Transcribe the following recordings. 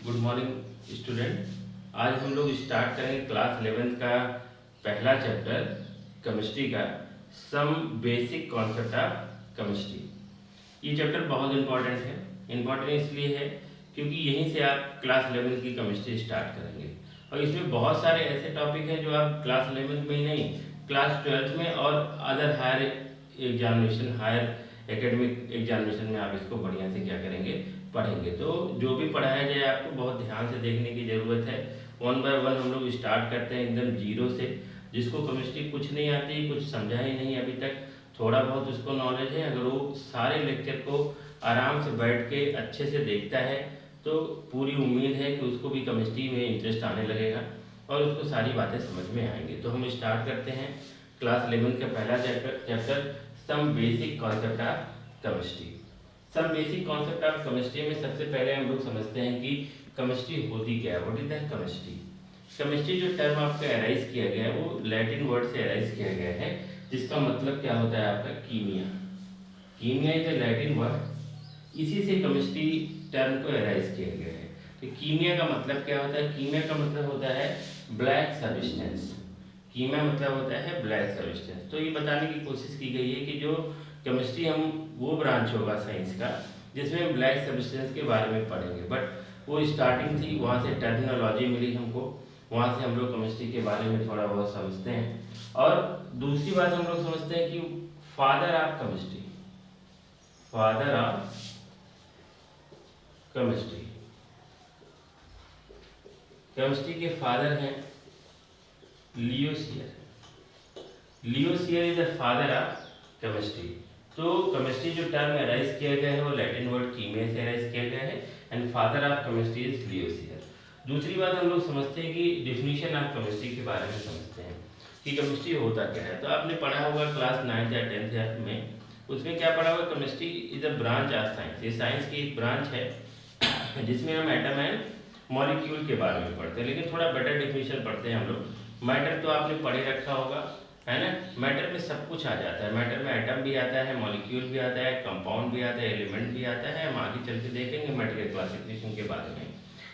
Good morning student. आज हम लोग स्टार्ट करेंगे क्लास 11 का पहला चैप्टर केमिस्ट्री का some basic concept of chemistry. ये चैप्टर बहुत इंपॉर्टेंट है। इंपॉर्टेंट इसलिए है क्योंकि यहीं से आप क्लास 11 की केमिस्ट्री स्टार्ट करेंगे और इसमें बहुत सारे ऐसे टॉपिक हैं जो आप क्लास 11 में ही नहीं, क्लास 12 में और other higher examination, higher academic examination में आप इसको बढ़िया से क्या करेंगे, पढ़ेंगे। तो जो भी पढ़ाया जाए आपको बहुत ध्यान से देखने की ज़रूरत है। वन बाय वन हम लोग स्टार्ट करते हैं एकदम जीरो से। जिसको केमिस्ट्री कुछ नहीं आती, कुछ समझा ही नहीं अभी तक, थोड़ा बहुत उसको नॉलेज है, अगर वो सारे लेक्चर को आराम से बैठ के अच्छे से देखता है तो पूरी उम्मीद है कि उसको भी केमिस्ट्री में इंटरेस्ट आने लगेगा और उसको सारी बातें समझ में आएंगी। तो हम स्टार्ट करते हैं क्लास 11 का पहला chapter some basic concept of chemistry. Some basic concept of chemistry में सबसे पहले हम लोग समझते हैं कि केमिस्ट्री होती क्या है। What is the chemistry? Chemistry जो टर्म आपका अराइज किया गया है वो लैटिन वर्ड से अराइज किया गया है, जिसका मतलब क्या होता है आपका कीमिया। कीमिया इज द लैटिन वर्ड, इसी से केमिस्ट्री टर्म को अराइज किया गया है। तो कीमिया का मतलब क्या होता है? कीमिया का मतलब होता है ब्लैक सब्सटेंस। कीमिया मतलब होता है ब्लैक सब्सटेंस। तो ये बताने की कोशिश की गई है कि जो केमिस्ट्री हम वो ब्रांच होगा साइंस का जिसमें हम ब्लैक सब्सटेंस के बारे में पढ़ेंगे, बट वो स्टार्टिंग थी, वहाँ से टर्मिनोलॉजी मिली हमको, वहाँ से हम लोग केमिस्ट्री के बारे में थोड़ा बहुत समझते हैं। और दूसरी बात हम लोग समझते हैं कि father of chemistry, father of chemistry, chemistry के फादर हैं Lavoisier. Lavoisier is the father of chemistry. तो केमिस्ट्री जो टर्म अराइज किया गया है वो लैटिन वर्ड कीमिया से अराइज किया गया है and father of chemistry is Lavoisier. दूसरी बात हम लोग समझते हैं कि डिफिनीशन ऑफ केमिस्ट्री के बारे में समझते हैं कि केमिस्ट्री होता क्या है। तो आपने पढ़ा होगा क्लास 9 या 10 में, उसमें क्या पढ़ा होगा? Chemistry is a branch of science. ये साइंस की एक ब्रांच है जिसमें हम एटम एंड मॉलिक्यूल के बारे में पढ़ते हैं, लेकिन थोड़ा बेटर डिफिनीशन पढ़ते हैं हम लोग। मैटर तो आपने पढ़ ही रखा होगा, है ना? मैटर में सब कुछ आ जाता है। मैटर में एटम भी आता है, मॉलिक्यूल भी आता है, कंपाउंड भी आता है, एलिमेंट भी आता है। हम आगे चल के देखेंगे मैटर के क्लासिफिकेशन के बारे में।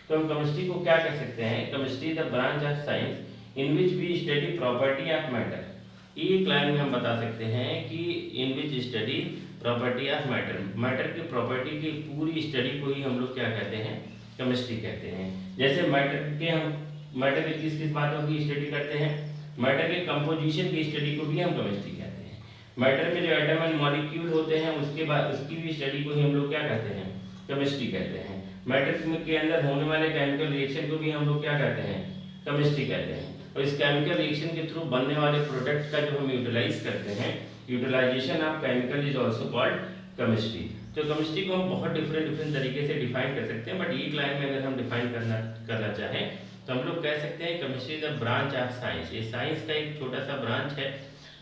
तो हम केमिस्ट्री को क्या कह सकते हैं? Chemistry the branch of science in which we study property of matter. एक लाइन में हम बता सकते हैं कि in which study property of matter. Matter की प्रॉपर्टी की पूरी स्टडी को ही हम लोग क्या कहते हैं? केमिस्ट्री कहते हैं। जैसे मैटर की किस किस बातों की स्टडी करते हैं? मैटर के कंपोजिशन की स्टडी को भी हम केमिस्ट्री कहते हैं। मैटर में जो एटम एंड मॉलिक्यूल होते हैं उसके बाद उसकी भी स्टडी को ही हम लोग क्या कहते हैं? केमिस्ट्री कहते हैं। मैटर के अंदर होने वाले केमिकल रिएक्शन को भी हम लोग क्या कहते हैं? केमिस्ट्री कहते हैं। और इस केमिकल रिएक्शन के थ्रू बनने वाले प्रोडक्ट का जो हम यूटिलाइज करते हैं, utilisation of chemical is also called chemistry. तो केमिस्ट्री को हम बहुत डिफरेंट तरीके से डिफाइन कर सकते हैं, बट एक लाइन में अगर हम डिफाइन करना चाहें तो हम लोग कह सकते हैं chemistry the branch of science. ये साइंस का एक छोटा सा ब्रांच है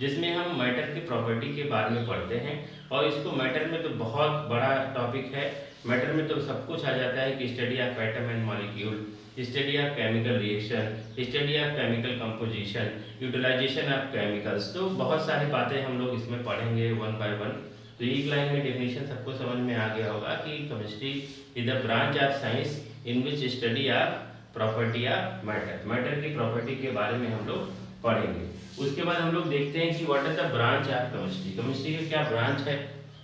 जिसमें हम मैटर की प्रॉपर्टी के बारे में पढ़ते हैं। और इसको मैटर में तो बहुत बड़ा टॉपिक है। मैटर में तो सब कुछ आ जाता है कि study of atom and molecule, study of chemical reaction, study of chemical composition, utilisation of chemicals. तो बहुत सारी बातें हम लोग इसमें पढ़ेंगे वन बाय वन। तो एक लाइन में डेफिनेशन सबको समझ में आ गया होगा कि chemistry is the branch of science in which study of property of matter. Matter की प्रॉपर्टी के बारे में हम लोग पढ़ेंगे। उसके बाद हम लोग देखते हैं कि what is the branch of chemistry. Chemistry का क्या ब्रांच है,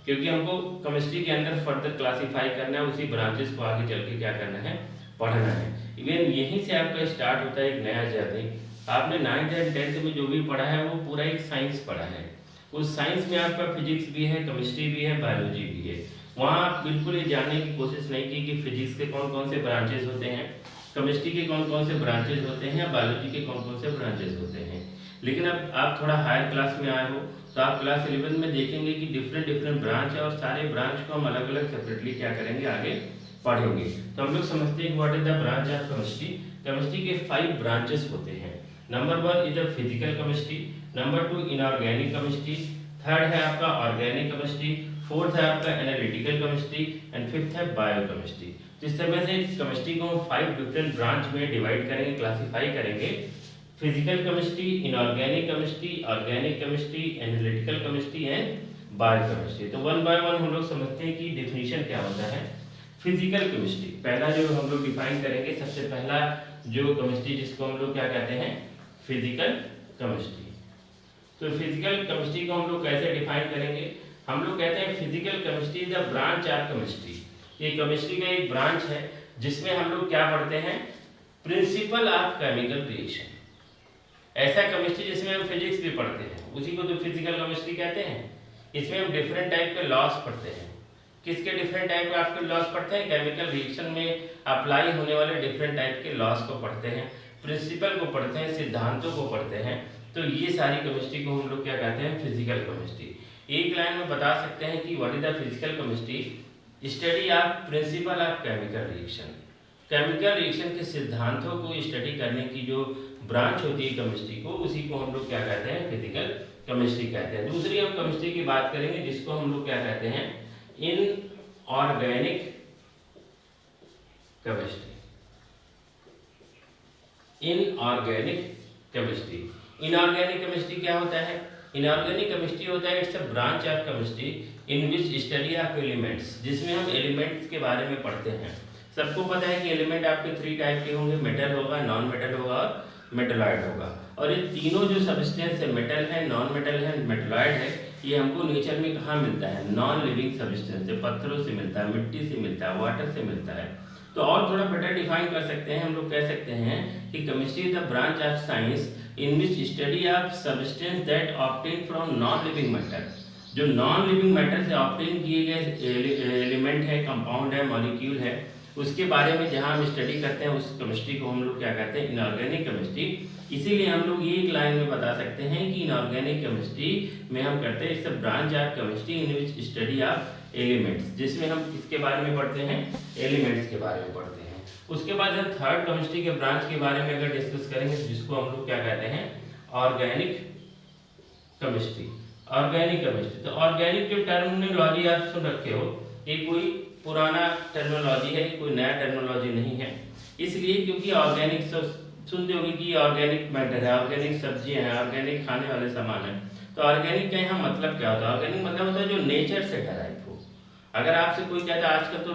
क्योंकि हमको केमिस्ट्री के अंदर फर्दर क्लासीफाई करना है, उसी ब्रांचेस को आगे चल के क्या करना है? पढ़ना है। इवन यहीं से आपका स्टार्ट होता है एक नया जर्नी। आपने 9th एंड 10th में जो भी पढ़ा है वो पूरा एक साइंस पढ़ा है। उस साइंस में आपका फिजिक्स भी है, केमिस्ट्री भी है, बायोलॉजी भी है। वहाँ आप बिल्कुल ये जानने की कोशिश नहीं की कि फिजिक्स के कौन कौन से ब्रांचेस होते हैं, केमिस्ट्री के कौन कौन से ब्रांचेज होते हैं, बायोलॉजी के कौन कौन से ब्रांचेज होते हैं। लेकिन अब आप थोड़ा हायर क्लास में आए हो तो आप क्लास 11 में देखेंगे कि डिफरेंट ब्रांच है और सारे ब्रांच को हम अलग अलग सेपरेटली क्या करेंगे? आगे पढ़ेंगे। तो हम लोग समझते हैं what is the branch of chemistry. Chemistry के 5 ब्रांचेस होते हैं। Number 1 is the physical chemistry, number 2 inorganic chemistry, third है आपका ऑर्गेनिक केमिस्ट्री, फोर्थ है आपका एनालिटिकल केमिस्ट्री एंड फिफ्थ है बायोकेमिस्ट्री। जिस तरह से केमिस्ट्री को 5 डिफरेंट ब्रांच में डिवाइड करेंगे, क्लासीफाई करेंगे, physical chemistry, inorganic chemistry, organic chemistry, analytical chemistry and biochemistry. तो वन बाय वन हम लोग समझते हैं कि डेफिनेशन क्या होता है। फिजिकल केमिस्ट्री, पहला जो हम लोग डिफाइन करेंगे, सबसे पहला जो केमिस्ट्री जिसको हम लोग क्या कहते हैं, फिजिकल केमिस्ट्री। तो फिजिकल केमिस्ट्री को हम लोग कैसे डिफाइन करेंगे, हम लोग कहते हैं physical chemistry is the branch of chemistry. ये केमिस्ट्री का एक ब्रांच है जिसमें हम लोग क्या पढ़ते हैं, प्रिंसिपल ऑफ केमिकल रिएक्शन। ऐसा केमिस्ट्री जिसमें हम फिजिक्स भी पढ़ते हैं, उसी को तो फिजिकल केमिस्ट्री कहते हैं। इसमें हम डिफरेंट टाइप के लॉस पढ़ते हैं। किसके डिफरेंट टाइप के आपके लॉस पढ़ते हैं, केमिकल रिएक्शन में अप्लाई होने वाले डिफरेंट टाइप के लॉस को पढ़ते हैं, प्रिंसिपल को पढ़ते हैं, सिद्धांतों को पढ़ते हैं। तो ये सारी केमिस्ट्री को हम लोग क्या कहते हैं, फिजिकल केमिस्ट्री। एक लाइन में बता सकते हैं कि what is the physical chemistry, study of principle of chemical reaction. Chemical reaction के सिद्धांतों को स्टडी करने की जो ब्रांच होती है केमिस्ट्री को, उसी को हम लोग क्या कहते हैं, फिजिकल केमिस्ट्री कहते हैं। दूसरी हम केमिस्ट्री की बात करेंगे जिसको हम लोग क्या कहते हैं, inorganic chemistry. Inorganic chemistry, inorganic chemistry क्या होता है, इनऑर्गेनिक केमिस्ट्री होता है it's a branch of chemistry in which study of elements, जिसमें हम एलिमेंट्स के बारे में पढ़ते हैं। सबको पता है कि एलिमेंट आपके 3 टाइप के होंगे, मेटल होगा, नॉन मेटल होगा और मेटलॉइड होगा। और ये तीनों जो सब्सटेंस है, मेटल है, नॉन मेटल है, मेटलॉइड है, ये हमको नेचर में कहाँ मिलता है, नॉन लिविंग सब्सटेंस से, पत्थरों से मिलता है, मिट्टी से मिलता है, वाटर से मिलता है। तो और थोड़ा बेटर डिफाइन कर सकते हैं, हम लोग कह सकते हैं कि chemistry is the branch of science in which study of substance that obtain from non living matter. जो नॉन लिविंग मैटर से ऑब्टेन किए गए एलिमेंट है, कंपाउंड है, मॉलिक्यूल है, उसके बारे में जहाँ हम स्टडी करते हैं, उस केमिस्ट्री को हम लोग क्या कहते हैं, इनऑर्गेनिक केमिस्ट्री। इसीलिए हम लोग ये एक लाइन में बता सकते हैं कि इनऑर्गेनिक केमिस्ट्री में हम करते हैं it's a branch of chemistry in which study of elements, जिसमें हम किसके बारे में पढ़ते हैं, एलिमेंट्स के बारे में पढ़ते हैं। उसके बाद हम थर्ड केमिस्ट्री के ब्रांच के बारे में अगर डिस्कस करेंगे, जिसको हम लोग क्या कहते हैं, ऑर्गेनिक केमिस्ट्री। ऑर्गेनिक केमिस्ट्री, तो ऑर्गेनिक जो टर्मिनोलॉजी आप सुन रखे हो, ये कोई पुराना टर्मिनोलॉजी है, कोई नया टर्मिनोलॉजी नहीं है। इसलिए क्योंकि ऑर्गेनिक सुनते होंगे कि ऑर्गेनिक मैटर है, ऑर्गेनिक सब्जियां हैं, ऑर्गेनिक खाने वाले सामान है। तो ऑर्गेनिक का यहाँ मतलब क्या होता है, ऑर्गेनिक मतलब होता है जो नेचर से डराइव हो। अगर आपसे कोई कहता है, आजकल तो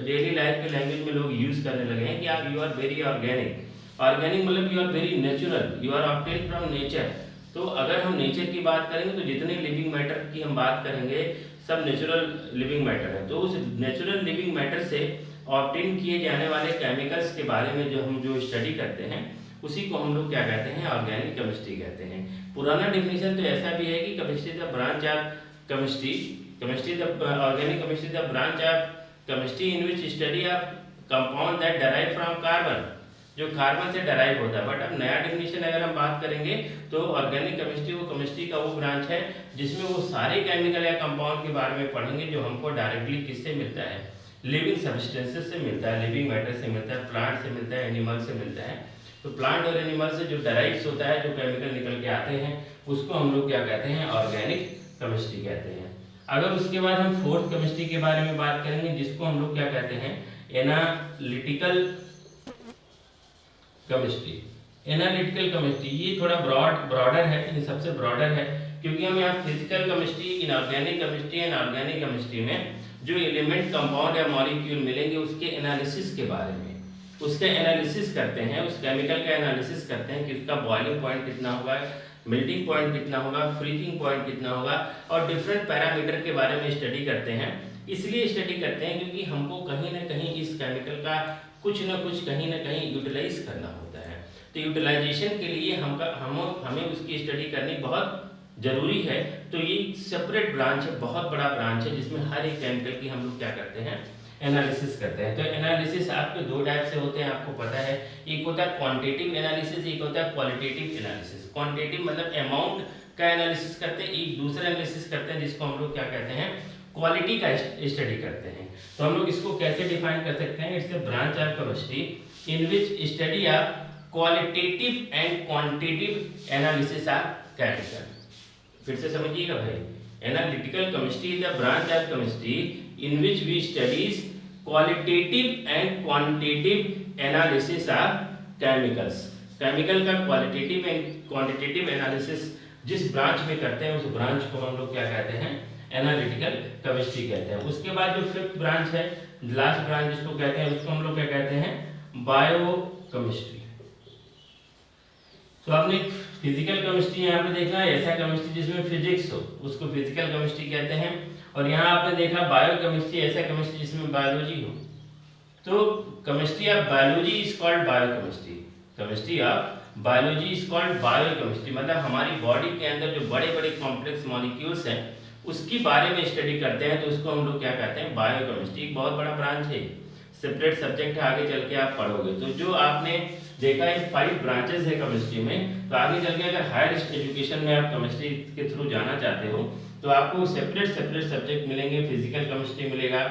डेली लाइफ के लैंग्वेज में लोग यूज करने लगे हैं कि आप you are very organic. Organic मतलब you are very natural, you are obtain from nature. तो अगर हम नेचर की बात करेंगे तो जितने लिविंग मैटर की हम बात करेंगे सब नेचुरल लिविंग मैटर है। तो उस नेचुरल लिविंग मैटर से ऑब्टेन किए जाने वाले केमिकल्स के बारे में जो स्टडी करते हैं, उसी को हम लोग क्या कहते हैं, ऑर्गेनिक केमिस्ट्री कहते हैं। पुराना डेफिनेशन तो ऐसा भी है कि chemistry the branch of chemistry, chemistry the organic chemistry the branch of chemistry in which study of compound that derive from carbon, जो कार्बन से डराइव होता है। बट अब नया डेफिनेशन अगर हम बात करेंगे तो ऑर्गेनिक केमिस्ट्री वो केमिस्ट्री का वो ब्रांच है जिसमें वो सारे केमिकल या कंपाउंड के बारे में पढ़ेंगे जो हमको डायरेक्टली किससे मिलता है, लिविंग सब्सटेंसेस से मिलता है, लिविंग मैटर से मिलता है, प्लांट से मिलता है, एनिमल से मिलता है। तो प्लांट और एनिमल से जो डराइव्स होता है, जो केमिकल निकल के आते हैं, उसको हम लोग क्या कहते हैं, ऑर्गेनिक केमिस्ट्री कहते हैं। अगर उसके बाद हम फोर्थ केमिस्ट्री के बारे में बात करेंगे, जिसको हम लोग क्या कहते हैं, एनालिटिकल केमिस्ट्री। एनालिटिकल केमिस्ट्री ये थोड़ा ब्रॉडर है, इन सबसे ब्रॉडर है, क्योंकि हम यहाँ physical chemistry, inorganic chemistry and organic chemistry में जो एलिमेंट, कंपाउंड या मॉलिक्यूल मिलेंगे उसके एनालिसिस के बारे में, उसका एनालिसिस करते हैं, उस केमिकल का एनालिसिस करते हैं कि उसका बॉइलिंग पॉइंट कितना होगा, मेल्टिंग पॉइंट कितना होगा, फ्रीजिंग पॉइंट कितना होगा, और डिफरेंट पैरामीटर के बारे में स्टडी करते हैं। इसलिए स्टडी करते हैं क्योंकि हमको कहीं ना कहीं इस केमिकल का कुछ ना कुछ कहीं ना कहीं यूटिलाइज करना होता है। तो यूटिलाइजेशन के लिए हमें उसकी स्टडी करनी बहुत जरूरी है। तो ये सेपरेट ब्रांच है, बहुत बड़ा ब्रांच है, जिसमें हर एक केमिकल की हम लोग क्या करते हैं, एनालिसिस करते हैं। तो एनालिसिस आपके दो टाइप से होते हैं, आपको पता है। एक होता है क्वांटिटेटिव एनालिसिस, एक होता है क्वालिटेटिव एनालिसिस। क्वांटिटेटिव मतलब अमाउंट का एनालिसिस करते हैं, एक दूसरा एनालिसिस करते हैं जिसको हम लोग क्या कहते हैं, क्वालिटी का स्टडी करते हैं। तो हम लोग इसको कैसे डिफाइन कर सकते हैं, it's a branch of chemistry in which study of qualitative and quantitative analysis of chemical. फिर से समझिएगा भाई, analytical chemistry is the branch of chemistry in which we studies qualitative and quantitative analysis of chemicals. Chemical का qualitative and quantitative analysis जिस branch में करते हैं, उस ब्रांच को हम लोग क्या कहते हैं, एनालिटिकल केमिस्ट्री कहते हैं। उसके बाद जो फिफ्थ ब्रांच है लास्ट ब्रांच जिसको कहते हैं उसको हम लोग क्या कहते हैं, बायोकेमिस्ट्री। तो आपने फिजिकल केमिस्ट्री यहाँ पे देखा है, ऐसा केमिस्ट्री जिसमें फिजिक्स हो उसको फिजिकल केमिस्ट्री कहते हैं। और यहाँ आपने देखा बायोकेमिस्ट्री, ऐसा केमिस्ट्री जिसमें बायोलॉजी हो। तो chemistry of biology is called biochemistry, chemistry of biology is called biochemistry. मतलब हमारी बॉडी के अंदर जो बड़े बड़े कॉम्प्लेक्स मॉलिक्यूल्स हैं उसके बारे में स्टडी करते हैं, तो उसको हम लोग क्या कहते हैं, बायोकेमिस्ट्री। एक बहुत बड़ा ब्रांच है, सेपरेट सब्जेक्ट है, आगे चल के आप पढ़ोगे। तो जो आपने देखा है 5 ब्रांचेस है केमिस्ट्री में, तो आगे चल के अगर हायर एजुकेशन में आप केमिस्ट्री के थ्रू जाना चाहते हो तो आपको सेपरेट सब्जेक्ट मिलेंगे। फिजिकल केमिस्ट्री मिलेगा,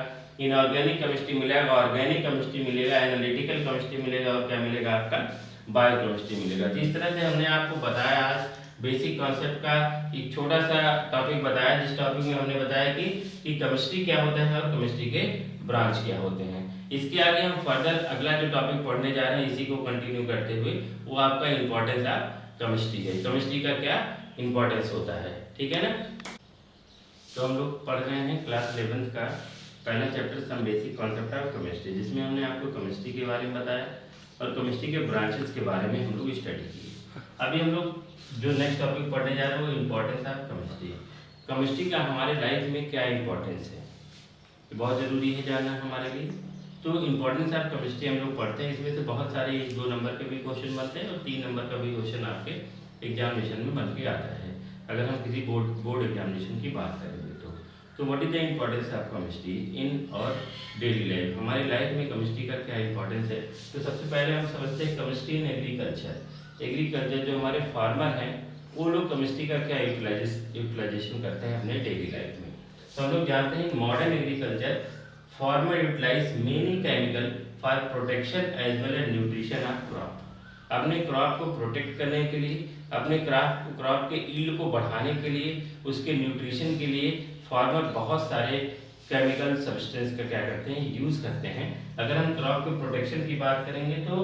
इनऑर्गेनिक केमिस्ट्री मिलेगा, ऑर्गेनिक केमिस्ट्री मिलेगा, एनालिटिकल केमिस्ट्री मिलेगा, और क्या मिलेगा आपका, बायोकेमिस्ट्री मिलेगा। जिस तरह से हमने आपको बताया आज बेसिक कॉन्सेप्ट का एक छोटा सा टॉपिक बताया, जिस टॉपिक में हमने बताया कि केमिस्ट्री क्या होता है और केमिस्ट्री के ब्रांच क्या होते हैं। इसके आगे हम फर्दर अगला जो टॉपिक पढ़ने जा रहे हैं इसी को कंटिन्यू करते हुए, वो आपका इंपॉर्टेंस ऑफ केमिस्ट्री है, केमिस्ट्री का क्या इंपॉर्टेंस होता है, ठीक है ना। तो हम लोग पढ़ रहे हैं क्लास 11th का पहला chapter some basic concept of chemistry, जिसमें हमने आपको केमिस्ट्री के बारे में बताया और केमिस्ट्री के ब्रांचेस के बारे में हम लोग स्टडी किए। अभी हम लोग जो नेक्स्ट टॉपिक पढ़ने जा रहे हैं वो इंपॉर्टेंस ऑफ केमिस्ट्री। केमिस्ट्री का हमारे लाइफ में क्या इंपॉर्टेंस है, बहुत ज़रूरी है जानना हमारे लिए। तो इंपॉर्टेंस ऑफ केमिस्ट्री हम लोग पढ़ते हैं, इसमें से बहुत सारे 1-2 नंबर के भी क्वेश्चन बनते हैं और 3 नंबर का भी क्वेश्चन आपके एग्जामिनेशन में बन के आता है, अगर हम किसी बोर्ड एग्जामिनेशन की बात करेंगे तो what is the importance of chemistry इन और डेली लाइफ, हमारी लाइफ में केमिस्ट्री का क्या इंपॉर्टेंस है। तो सबसे पहले हम समझते हैं केमिस्ट्री इन एग्रीकल्चर जो हमारे फार्मर हैं वो लोग केमिस्ट्री का क्या यूटिलाइजेशन करते हैं अपने डेली लाइफ में। तो हम लोग जानते हैं modern agriculture farmer utilise many chemical for protection as well as nutrition of crop. अपने क्रॉप को प्रोटेक्ट करने के लिए, अपने क्रॉप के ईल्ड को बढ़ाने के लिए, उसके न्यूट्रिशन के लिए फार्मर बहुत सारे केमिकल सब्सटेंस का क्या करते हैं, यूज करते हैं। अगर हम क्रॉप के प्रोटेक्शन की बात करेंगे तो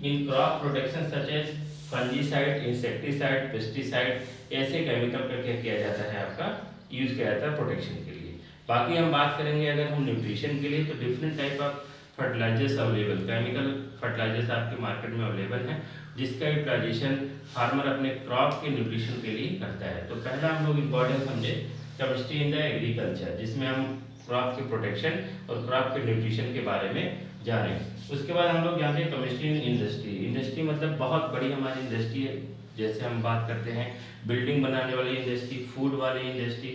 इन crop protection such as fungicide, insecticide, pesticide, ऐसे केमिकल का क्या किया जाता है, आपका यूज किया जाता है प्रोटेक्शन के लिए। बाकी हम बात करेंगे अगर हम न्यूट्रिशन के लिए तो different type of fertilisers available, chemical fertilisers आपके मार्केट में अवेलेबल हैं, जिसका यूटिलाइजेशन फार्मर अपने क्रॉप के न्यूट्रिशन के लिए करता है। तो पहला हम लोग इम्पोर्टेंस समझे केमिस्ट्री इन द एग्रीकल्चर, जिसमें हम क्रॉप के प्रोटेक्शन और क्रॉप के न्यूट्रिशन के बारे में जाने। उसके बाद हम लोग जानते हैं केमिस्ट्री इन इंडस्ट्री। इंडस्ट्री मतलब बहुत बड़ी हमारी इंडस्ट्री है, जैसे हम बात करते हैं बिल्डिंग बनाने वाली इंडस्ट्री, फूड वाली इंडस्ट्री,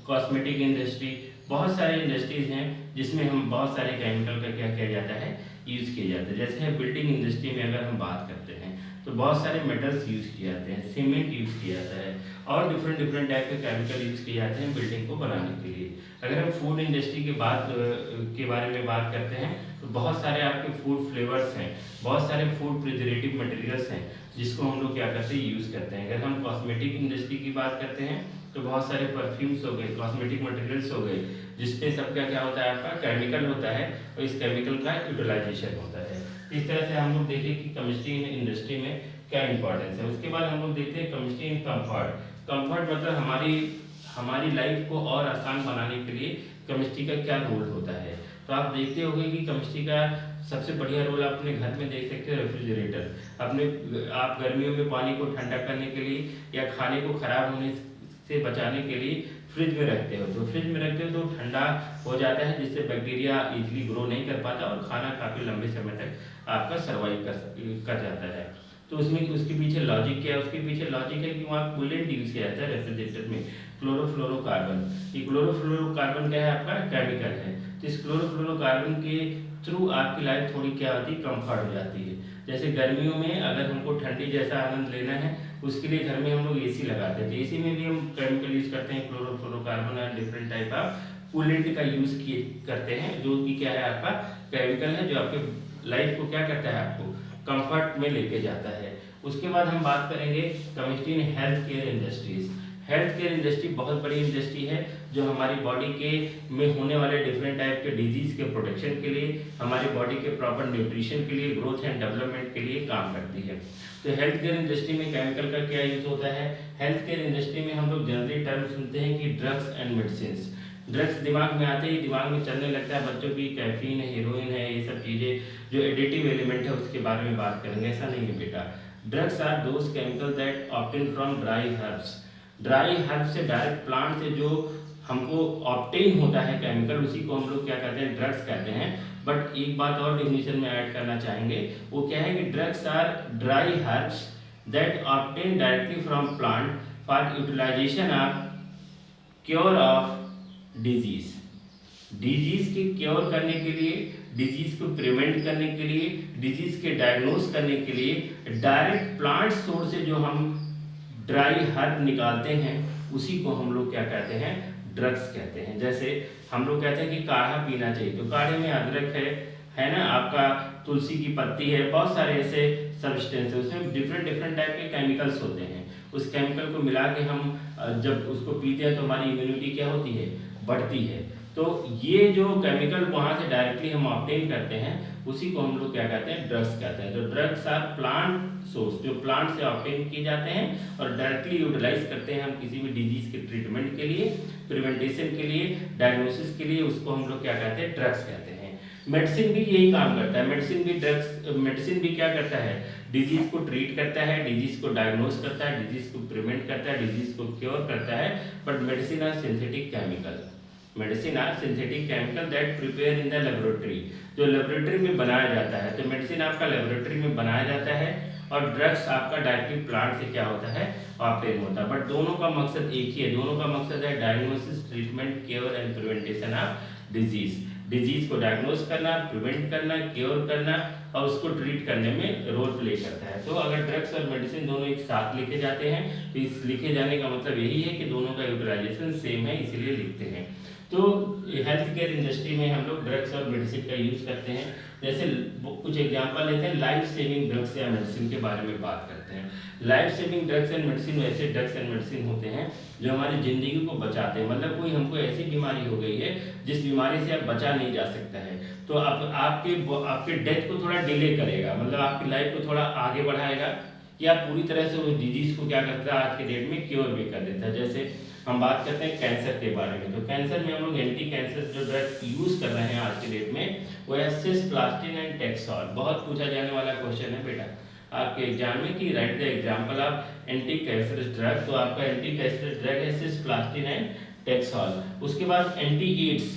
कॉस्मेटिक इंडस्ट्री, बहुत सारे इंडस्ट्रीज हैं जिसमें हम बहुत सारे केमिकल का क्या किया जाता है, यूज़ किए जाते हैं। जैसे है बिल्डिंग इंडस्ट्री में अगर हम बात करते हैं तो बहुत सारे मेटल्स यूज़ किए जाते हैं, सीमेंट यूज़ किया जाता है और डिफरेंट टाइप के केमिकल यूज़ किए जाते हैं बिल्डिंग को बनाने के लिए। अगर हम फूड इंडस्ट्री के बारे में बात करते हैं तो बहुत सारे आपके फूड फ्लेवर्स हैं, बहुत सारे फूड प्रिजर्वेटिव मटेरियल्स हैं जिसको हम लोग क्या करते हैं, यूज़ करते हैं। अगर हम कॉस्मेटिक इंडस्ट्री की बात करते हैं तो बहुत सारे परफ्यूम्स हो गए, कॉस्मेटिक मटेरियल्स हो गए, जिसपे सबका क्या होता है, आपका केमिकल होता है और इस केमिकल का यूटिलाइजेशन होता है। इस तरह से हम लोग देखें कि केमिस्ट्री इन इंडस्ट्री में क्या इंपॉर्टेंस है। उसके बाद हम लोग देखते हैं केमिस्ट्री इन कंफर्ट। कंफर्ट मतलब हमारी लाइफ को और आसान बनाने के लिए केमिस्ट्री का क्या रोल होता है। तो आप देखते होंगे कि केमिस्ट्री का सबसे बढ़िया रोल आप अपने घर में देख सकते हो, रेफ्रिजरेटर। आप गर्मियों में पानी को ठंडा करने के लिए या खाने को खराब होने से बचाने के लिए फ्रिज में रखते हो, तो फ्रिज में रखते हो तो ठंडा हो जाता है, जिससे बैक्टीरिया इजीली ग्रो नहीं कर पाता और खाना काफ़ी लंबे समय तक आपका सर्वाइव कर जाता है। तो उसमें उसके पीछे लॉजिक क्या है, उसके पीछे लॉजिक है कि वहाँ कूलेंट यूज किया जाता है रेफ्रिजरेटर में, क्लोरोफ्लोरोकार्बन। ये क्लोरोफ्लोरोकार्बन क्या है, आपका केमिकल है। तो इस क्लोरोफ्लोरोकार्बन के थ्रू आपकी लाइफ थोड़ी क्या होती है, कम्फर्ट हो जाती है। जैसे गर्मियों में अगर हमको ठंडी जैसा आनंद लेना है उसके लिए घर में हम लोग एसी लगाते हैं, तो एसी में भी हम केमिकल यूज करते हैं, क्लोरोफ्लोरोकार्बन और डिफरेंट टाइप ऑफ कूलेंट का यूज करते हैं, जो कि क्या है, आपका केमिकल है जो आपके लाइफ को क्या करता है, आपको कंफर्ट में लेके जाता है। उसके बाद हम बात करेंगे chemistry in health care industries. Health care industry बहुत बड़ी इंडस्ट्री है जो हमारी बॉडी के में होने वाले डिफरेंट टाइप के डिजीज के प्रोटेक्शन के लिए, हमारी बॉडी के प्रॉपर न्यूट्रिशन के लिए, ग्रोथ एंड डेवलपमेंट के लिए काम करती है। तो हेल्थ केयर इंडस्ट्री में केमिकल का क्या यूज होता है। हेल्थ केयर इंडस्ट्री में हम लोग जनरली टर्म सुनते हैं कि ड्रग्स एंड मेडिसिन। ड्रग्स दिमाग में आते ही दिमाग में चलने लगता है बच्चों की, कैफीन है, हीरोइन है, ये सब चीज़ें जो एडिटिव एलिमेंट है उसके बारे में बात करेंगे। ऐसा नहीं है बेटा। Drugs are those chemical that obtain from dry herbs. Dry herb से, डायरेक्ट प्लांट से जो हमको ऑब्टेन होता है केमिकल, उसी को हम लोग क्या कहते हैं, ड्रग्स कहते हैं। बट एक बात और डेफिनेशन में ऐड करना चाहेंगे, वो क्या है कि drugs are dry herbs that obtain directly from plant for utilisation of cure of disease. Disease के क्योर करने के लिए, डिजीज को प्रिवेंट करने के लिए, डिजीज के डायग्नोस करने के लिए डायरेक्ट प्लांट सोर्स से जो हम ड्राई हर्ब निकालते हैं उसी को हम लोग क्या कहते हैं, ड्रग्स कहते हैं। जैसे हम लोग कहते हैं कि काढ़ा पीना चाहिए, तो काढ़े में अदरक है ना, आपका तुलसी की पत्ती है, बहुत सारे ऐसे सब्सटेंस है, उसमें डिफरेंट डिफरेंट टाइप के केमिकल्स होते हैं। उस केमिकल को मिला के हम जब उसको पीते हैं तो हमारी इम्यूनिटी क्या होती है, बढ़ती है। तो ये जो केमिकल वहाँ से डायरेक्टली हम ऑब्टेन करते हैं उसी को हम लोग क्या कहते हैं, ड्रग्स कहते हैं। तो ड्रग्स आर प्लांट सोर्स, जो प्लांट से ऑब्टेन किए जाते हैं और डायरेक्टली यूटिलाइज करते हैं हम किसी भी डिजीज के ट्रीटमेंट के लिए, प्रिवेंटेशन के लिए, डायग्नोसिस के लिए, उसको हम लोग क्या कहते हैं, ड्रग्स कहते हैं। मेडिसिन भी यही काम करता है। मेडिसिन भी क्या करता है, डिजीज को ट्रीट करता है, डिजीज को डायग्नोस करता है, डिजीज को प्रिवेंट करता है, डिजीज को क्योर करता है। But medicine are synthetic chemical, medicine are synthetic chemical that prepare in the laboratory, जो लेबोरेटरी में बनाया जाता है। तो मेडिसिन आपका लेबोरेटरी में बनाया जाता है और ड्रग्स आपका डायरेक्टली प्लांट से क्या होता है, ऑब्टेन होता है। बट दोनों का मकसद एक ही है, दोनों का मकसद है diagnosis, treatment, cure and prevention of disease. Disease को डायग्नोस करना, प्रिवेंट करना, क्योर करना और उसको ट्रीट करने में रोल प्ले करता है। तो अगर ड्रग्स और मेडिसिन दोनों एक साथ लिखे जाते हैं तो इस लिखे जाने का मतलब यही है कि दोनों का यूटिलाइजेशन सेम है, इसीलिए लिखते हैं। तो हेल्थ केयर इंडस्ट्री में हम लोग ड्रग्स और मेडिसिन का यूज करते हैं। जैसे कुछ एग्जांपल लेते हैं, लाइफ सेविंग ड्रग्स या मेडिसिन के बारे में बात करते हैं। Life saving drugs and medicine वैसे ड्रग्स एंड मेडिसिन होते हैं जो हमारी जिंदगी को बचाते हैं। मतलब कोई हमको ऐसी बीमारी हो गई है जिस बीमारी से अब बचा नहीं जा सकता है, तो आपके डेथ को थोड़ा डिले करेगा, मतलब आपकी लाइफ को थोड़ा आगे बढ़ाएगा, या पूरी तरह से उस डिजीज को क्या करता है, आज के डेट में क्योर भी कर देता है। जैसे हम बात करते हैं कैंसर के बारे में, तो कैंसर में हम लोग एंटी कैंसर जो ड्रग यूज कर रहे हैं आज के डेट में वो है सिस्प्लास्टिन एंड टेक्सोल। बहुत पूछा जाने वाला क्वेश्चन है बेटा आपके एग्जाम में कि right the example of anti cancerous drug. तो आपका एंटी कैंसरस ड्रग है सिस्प्लास्टिन एंड टेक्सोल। उसके बाद एंटी एड्स,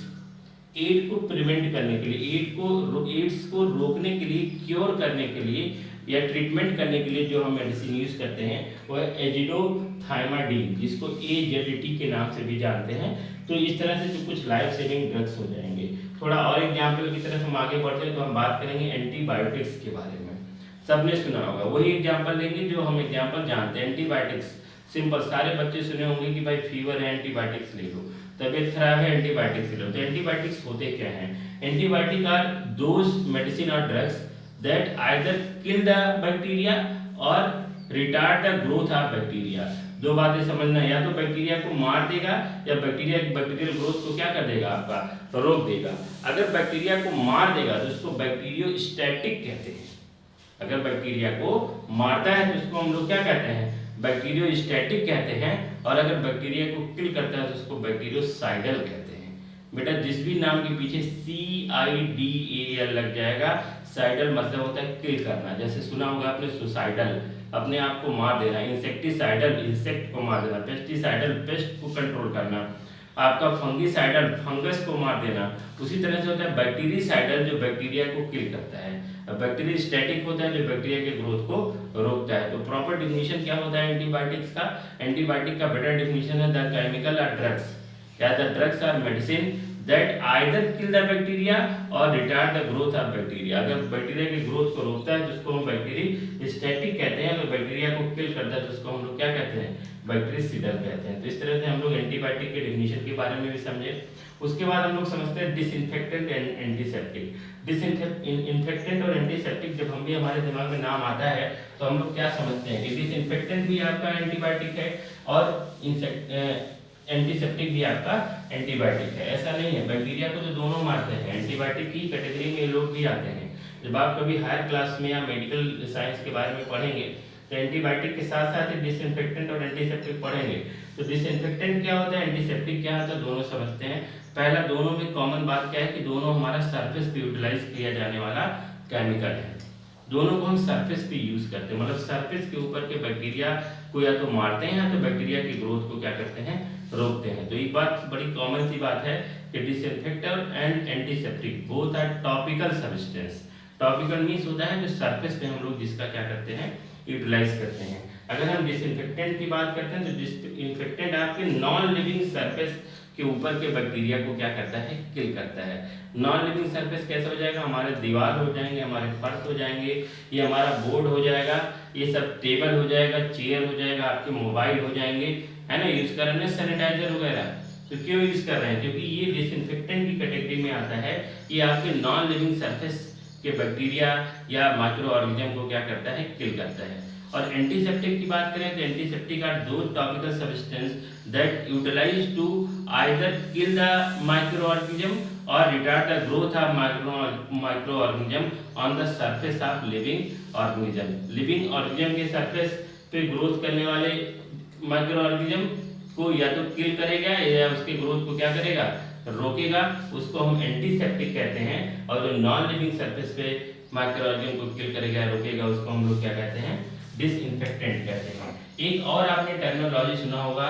एड्स को प्रिवेंट करने के लिए, एड्स को रोकने के लिए, क्योर करने के लिए या ट्रीटमेंट करने के लिए जो हम मेडिसिन यूज करते हैं वो है एजिडोथाइमाडीन, जिसको एजेडिटी के नाम से भी जानते हैं। तो इस तरह से जो कुछ लाइफ सेविंग ड्रग्स हो जाएंगे। थोड़ा और एग्जाम्पल की तरफ हम आगे बढ़ते हैं तो हम बात करेंगे एंटीबायोटिक्स के बारे में। सबने सुना होगा, वही एग्जाम्पल लेंगे जो हम एग्जाम्पल जानते हैं। एंटीबायोटिक्स सिंपल, सारे बच्चे सुने होंगे कि भाई फीवर है एंटीबायोटिक्स ले लो, तबीयत खराब है एंटीबायोटिक्स ले लो। तो एंटीबायोटिक्स होते क्या हैं? एंटीबायोटिक आर दोज मेडिसिन और drugs that either kill the bacteria or retard the growth of bacteria। दो बातें समझना, या तो बैक्टीरिया को मार देगा या बैक्टीरियल ग्रोथ को क्या कर देगा, आपका तो रोक देगा। अगर बैक्टीरिया को मार देगा तो उसको बैक्टीरियोस्टैटिक कहते हैं। अगर बैक्टीरिया को मारता है तो उसको हम लोग क्या कहते हैं, बैक्टीरियोस्टैटिक कहते हैं। और अगर बैक्टीरिया को किल करता है तो उसको बैक्टीरियोसाइडल कहते हैं। बेटा जिस भी नाम के पीछे CIDAL लग जाएगा, साइडल मतलब होता है किल करना। जैसे सुना होगा आपने सुसाइडल, अपने आप को मार देना। इंसेक्टिसाइडल, इंसेक्ट को मार देना। पेस्टिसाइडल, पेस्ट को कंट्रोल करना। आपका फंगिसाइडल, फंगस को मार देना। उसी तरह से होता है बैक्टीरिसाइडल, जो बैक्टीरिया को किल करता है। बैक्टीरियोस्टैटिक होता है जो बैक्टीरिया के ग्रोथ को रोकता है। तो प्रॉपर डिफिनीशन क्या होता है एंटीबायोटिक्स का? एंटीबायोटिक का बेटर डिफिनीशन है द केमिकल आर ड्रग्स, या the drugs are medicine that either kill the bacteria or retard the growth of bacteria। अगर बैक्टीरिया के ग्रोथ को रोकता है तो उसको हम बैक्टीरियोस्टैटिक कहते हैं। अगर बैक्टीरिया को किल करता है तो उसको हम लोग क्या कहते हैं, बैक्टीरियोसिडल कहते हैं। तो इस तरह से हम लोग एंटीबायोटिक के डेफिनेशन के बारे में भी समझे। उसके बाद हम लोग समझते हैं डिसइंफेक्टेंट एंड एंटीसेप्टिक। डिसइंफेक्टेंट और एंटीसेप्टिक जब हम भी हमारे दिमाग में नाम आता है तो हम लोग क्या समझते हैं कि डिसइंफेक्टेंट भी आपका एंटीबायोटिक है और एंटीसेप्टिक भी आपका एंटीबायोटिक है। ऐसा नहीं है, बैक्टीरिया को तो दोनों मारते हैं, एंटीबायोटिक की कैटेगरी में लोग भी आते हैं। जब आप कभी हायर क्लास में या मेडिकल साइंस के बारे में पढ़ेंगे तो एंटीबायोटिक के साथ साथ डिसइंफेक्टेंट और एंटीसेप्टिक पढ़ेंगे। तो डिसइंफेक्टेंट क्या होता है, एंटीसेप्टिक क्या होता है, दोनों समझते हैं। पहला, दोनों में कॉमन बात क्या है कि दोनों हमारा सरफेस पे यूटिलाइज किया जाने वाला केमिकल है। दोनों को हम सरफेस पे यूज करते हैं, मतलब सरफेस के ऊपर के बैक्टीरिया को या तो मारते हैं या तो बैक्टीरिया की ग्रोथ को क्या करते हैं, रोकते हैं। तो एक बात बड़ी कॉमन सी बात है कि disinfector and antiseptic both are topical substance. Topical means होता है जो सरफेस पे हम लोग जिसका क्या करते हैं, यूटिलाइज करते हैं। अगर हम डिसइंफेक्टेंट की बात करते हैं तो डिसइंफेक्टेंट आपके नॉन लिविंग सरफेस के ऊपर के बैक्टीरिया को क्या करता है, किल करता है। नॉन लिविंग सरफेस कैसे हो जाएगा, हमारे दीवार हो जाएंगे, हमारे फर्श हो जाएंगे, ये हमारा बोर्ड हो जाएगा, ये सब टेबल हो जाएगा, चेयर हो जाएगा, आपके मोबाइल हो जाएंगे, है ना, यूज कर रहे हैं सैनिटाइजर वगैरह। तो क्यों यूज कर रहे हैं, क्योंकि ये डिसइंफेक्टेंट की कैटेगरी में आता है। ये आपके नॉन लिविंग सरफेस के बैक्टीरिया या माइक्रो ऑर्गेनिज्म को क्या करता है, किल करता है। और एंटीसेप्टिक की बात करें तो antiseptic are do topical substance that utilize to either kill the micro organism और retard the growth of micro organism on the surface of living organism. Living organism के सरफेस पे ग्रोथ करने वाले माइक्रो ऑर्गेनिज्म को या तो किल करेगा या उसके ग्रोथ को क्या करेगा, रोकेगा, उसको हम एंटीसेप्टिक कहते हैं। और जो नॉन लिविंग सरफेस पे माइक्रो ऑर्गेनिज्म को किल करेगा, रोकेगा, उसको हम लोग क्या कहते हैं, डिसइंफेक्टेंट कहते हैं। एक और आपने टर्मिनोलॉजी सुना होगा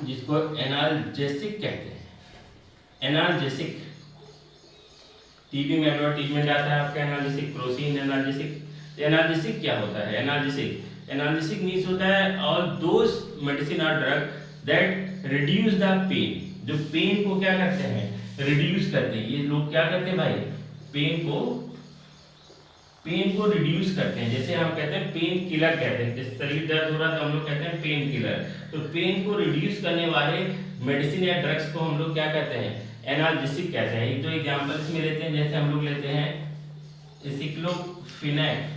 जिसको एनाल्जेसिक कहते हैं। एनाल्जेसिक, टीबी में एडवर्टाइजमेंट आता है आपका एनाल्जेसिक, क्रोसिन एनाल्जेसिक। एनाल्जेसिक क्या होता है, एनाल्जेसिक मीन्स होता है ऑल दोस मेडिसिन और drug that reduce the pain, जो पेन को क्या करते हैं, रिड्यूस करते हैं। ये लोग क्या करते हैं भाई, पेन को रिड्यूस करते हैं। जैसे हम कहते हैं पेन किलर कहते हैं, जैसे शरीर दर्द हो रहा है तो हम लोग कहते हैं पेन किलर। तो पेन को रिड्यूस करने वाले मेडिसिन या ड्रग्स को हम लोग क्या कहते हैं, एनाल्जेसिक कहते हैं। एक दो एग्जांपल्स में लेते हैं, जैसे हम लोग लेते हैं एसिक्लोफिनेक,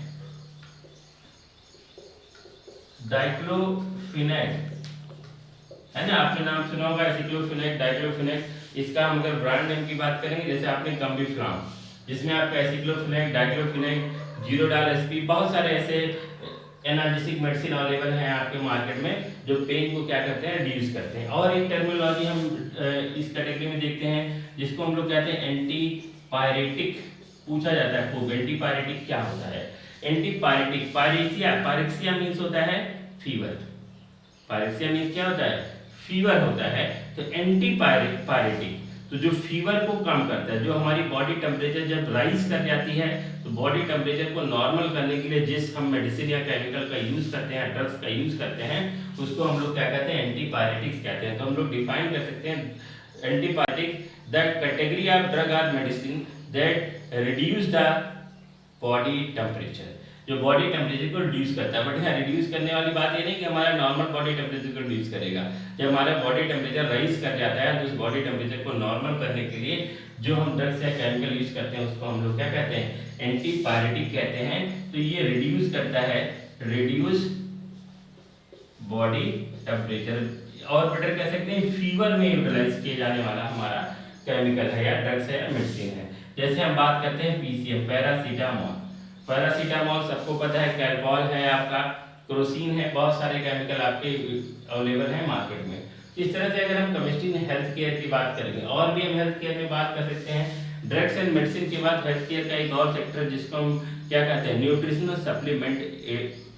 डाइक्लोफिनेक, है ना, आपने नाम सुना होगा एसिक्लोफिनेक, डाइक्लोफिनेक। इसका हम अगर ब्रांड नेम की बात करेंगे, जैसे आपने कम्बिफ्लाम, जिसमें आपका एसिक्लोफिनेक, डाइक्लोफिनेक, जीरोडाल एसपी, बहुत सारे ऐसे एनाल्जेसिक मेडिसिन अवेलेबल हैं आपके मार्केट में जो पेन को क्या करते हैं, रिड्यूस करते हैं। और एक टर्मिनोलॉजी हम इस कैटेगरी में देखते हैं जिसको हम लोग कहते हैं एंटीपायरेटिक। पूछा जाता है खूब, एंटीपायरेटिक क्या होता है। एंटीपायरेटिक, पायरेक्सिया मीन्स होता है फीवर। पायरेक्सिया मीन्स क्या होता है, फीवर होता है। तो एंटीपायरेटिक तो जो फीवर को कम करता है, जो हमारी बॉडी टेम्परेचर जब राइज कर जाती है तो बॉडी टेम्परेचर को नॉर्मल करने के लिए जिस हम मेडिसिन या केमिकल का यूज करते हैं, ड्रग्स का यूज करते हैं, उसको हम लोग क्या कहते हैं, एंटीपायरेटिक्स कहते हैं। तो हम लोग डिफाइन कर सकते हैं antipyretic that category of drug और medicine that reduce the body temperature, जो बॉडी टेम्परेचर को रिड्यूस करता है। बट यहाँ रिड्यूस करने वाली बात ये नहीं कि हमारा नॉर्मल बॉडी टेम्परेचर को रिड्यूस करेगा। जब हमारा बॉडी टेम्परेचर राइज कर जाता है तो उस बॉडी टेम्परेचर को नॉर्मल करने के लिए जो हम ड्रग्स या केमिकल यूज करते हैं उसको हम लोग क्या कहते हैं, एंटीपायरेटिक कहते हैं। तो ये रिड्यूस करता है, रिड्यूस बॉडी टेम्परेचर, और बेटर कह सकते हैं फीवर में यूटिलाइज किए जाने वाला हमारा केमिकल है या ड्रग्स है या मेडिसिन है। जैसे हम बात करते हैं पीसीएम, पैरासीटामोल। पैरासीटामोल सबको पता है, कैलपॉल है आपका, क्रोसिन है, बहुत सारे केमिकल आपके अवेलेबल हैं मार्केट में। इस तरह से अगर हम केमिस्ट्री में हेल्थ केयर की बात करेंगे, और भी हम हेल्थ केयर में बात कर सकते हैं। ड्रग्स एंड मेडिसिन के बाद हेल्थ केयर का एक और सेक्टर जिसको हम क्या कहते हैं, न्यूट्रिशनल सप्लीमेंट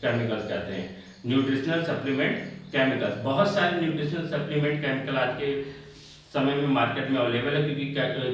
केमिकल्स कहते हैं। न्यूट्रिशनल सप्लीमेंट केमिकल्स, बहुत सारे न्यूट्रिशनल सप्लीमेंट केमिकल आज के समय में मार्केट में अवेलेबल है, क्योंकि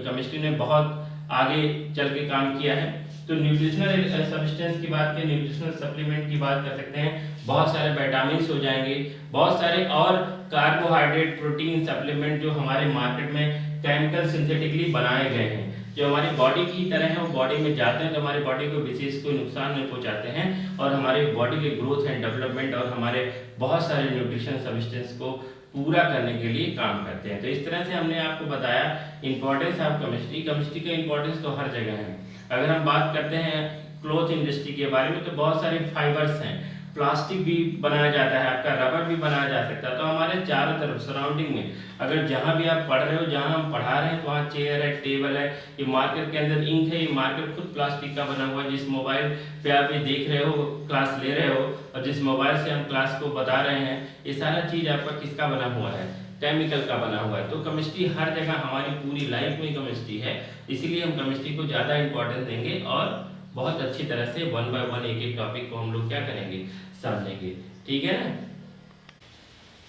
केमिस्ट्री ने बहुत आगे चल के काम किया है। तो न्यूट्रिशनल सब्सटेंस की बात करें, न्यूट्रिशनल सप्लीमेंट की बात कर सकते हैं, बहुत सारे विटामिन्स हो जाएंगे, बहुत सारे और कार्बोहाइड्रेट, प्रोटीन सप्लीमेंट जो हमारे मार्केट में केमिकल सिंथेटिकली बनाए गए हैं, जो हमारी बॉडी की तरह है, वो बॉडी में जाते हैं तो हमारी बॉडी को विशेष कोई नुकसान नहीं पहुंचाते हैं और हमारे बॉडी के ग्रोथ एंड डेवलपमेंट और हमारे बहुत सारे न्यूट्रिशन सब्सटेंस को पूरा करने के लिए काम करते हैं। तो इस तरह से हमने आपको बताया इंपॉर्टेंस ऑफ केमिस्ट्री। केमिस्ट्री का इंपॉर्टेंस तो हर जगह है। अगर हम बात करते हैं क्लॉथ इंडस्ट्री के बारे में तो बहुत सारे फाइबर्स हैं, प्लास्टिक भी बनाया जाता है, आपका रबर भी बनाया जा सकता है। तो हमारे चारों तरफ सराउंडिंग में अगर जहाँ भी आप पढ़ रहे हो, जहाँ हम पढ़ा रहे हैं, तो वहाँ चेयर है, टेबल है, ये मार्केट के अंदर इंक है, ये मार्केट खुद प्लास्टिक का बना हुआ है। जिस मोबाइल पे आप ये देख रहे हो, क्लास ले रहे हो, और जिस मोबाइल से हम क्लास को बता रहे हैं, ये सारा चीज़ आपका किसका बना हुआ है, केमिकल का बना हुआ है। तो केमिस्ट्री हर जगह हमारी पूरी लाइफ में केमिस्ट्री है, इसीलिए हम केमिस्ट्री को ज़्यादा इंपॉर्टेंस देंगे और बहुत अच्छी तरह से वन बाय वन एक एक टॉपिक को हम लोग क्या करेंगे, समझेंगे। ठीक है ना।